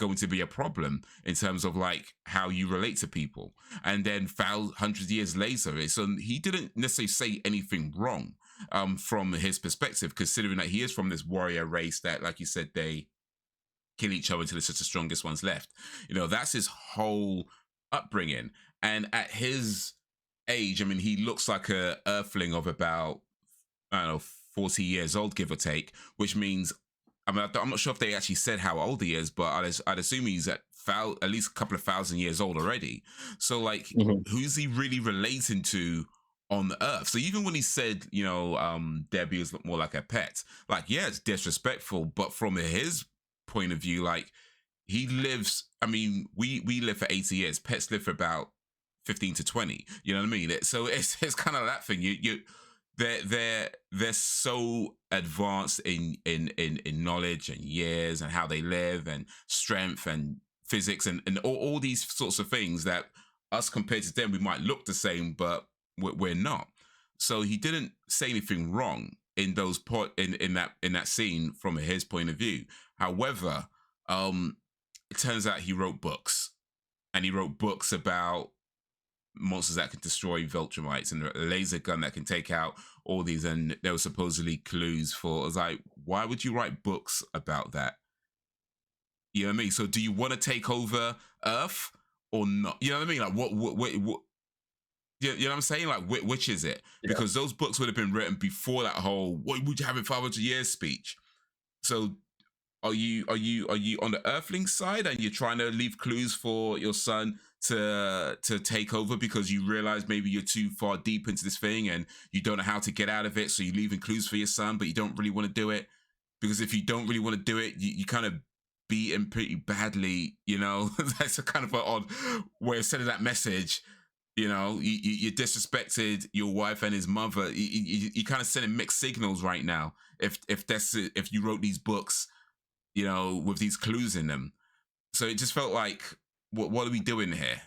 going to be a problem in terms of like how you relate to people. And then hundreds of years later, so he didn't necessarily say anything wrong from his perspective, considering that he is from this warrior race that, like you said, they kill each other until it's just the strongest ones left. You know, that's his whole upbringing. And at his age, I mean, he looks like a earthling of about, I don't know, 40 years old, give or take, which means, I mean, I'm not sure if they actually said how old he is, but I'd assume he's at least a couple of thousand years old already. So, like, who's he really relating to on the earth? So even when he said, you know, Debbie is more like a pet, like, yeah, it's disrespectful, but from his point of view, like, he lives, I mean, we live for 80 years, pets live for about 15 to 20, you know what I mean? So it's kind of that thing. They're so advanced in knowledge and years and how they live and strength and physics and all these sorts of things that us compared to them, we might look the same, but we're not. So he didn't say anything wrong in those in that scene from his point of view. However, it turns out he wrote books, and he wrote books about monsters that can destroy Viltrumites and a laser gun that can take out all these, and there were supposedly clues for. I was like, why would you write books about that? You know what I mean? So do you want to take over Earth or not? You know what I mean? Like what you know what I'm saying? Like which is it? Yeah. Because those books would have been written before that whole "what would you have in 500 years" speech. So are you on the Earthling side and you're trying to leave clues for your son to take over because you realize maybe you're too far deep into this thing and you don't know how to get out of it, so you're leaving clues for your son, but you don't really want to do it? Because if you don't really want to do it, you kind of beat him pretty badly, you know? That's a kind of an odd way of sending that message. You know, you disrespected your wife and his mother. You kind of sending mixed signals right now. If you wrote these books, you know, with these clues in them. So it just felt like, what are we doing here?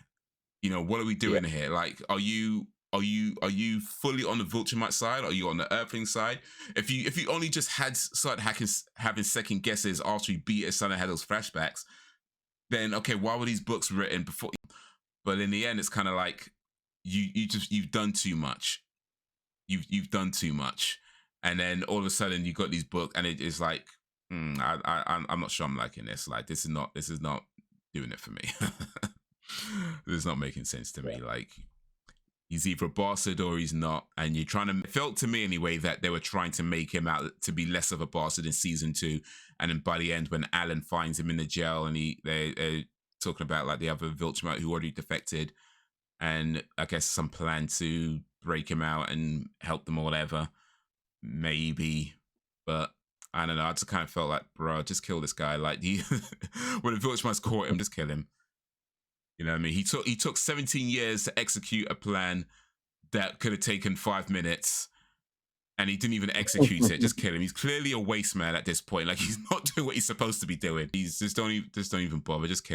You know, what are we doing here? Like, are you fully on the Viltrumite side? Are you on the Earthling side? If you only just started having second guesses after you beat his son and had those flashbacks, then okay, why were these books written before? But in the end, it's kind of like you've done too much. You've done too much, and then all of a sudden you got these books, and it is like, I'm not sure I'm liking this. Like this is not doing it for me. This is not making sense to me. Like he's either a bastard or he's not, and you're trying to. It felt to me anyway that they were trying to make him out to be less of a bastard in season 2, and then by the end when Alan finds him in the jail and they're talking about like the other Viltrumite who already defected, and I guess some plan to break him out and help them or whatever, maybe, but I don't know. I just kind of felt like, bro, just kill this guy. Like when the Viltrumites caught him, just kill him. You know what I mean? He took 17 years to execute a plan that could have taken 5 minutes, and he didn't even execute it. Just kill him. He's clearly a waste man at this point. Like he's not doing what he's supposed to be doing. He's just don't even bother. Just kill him.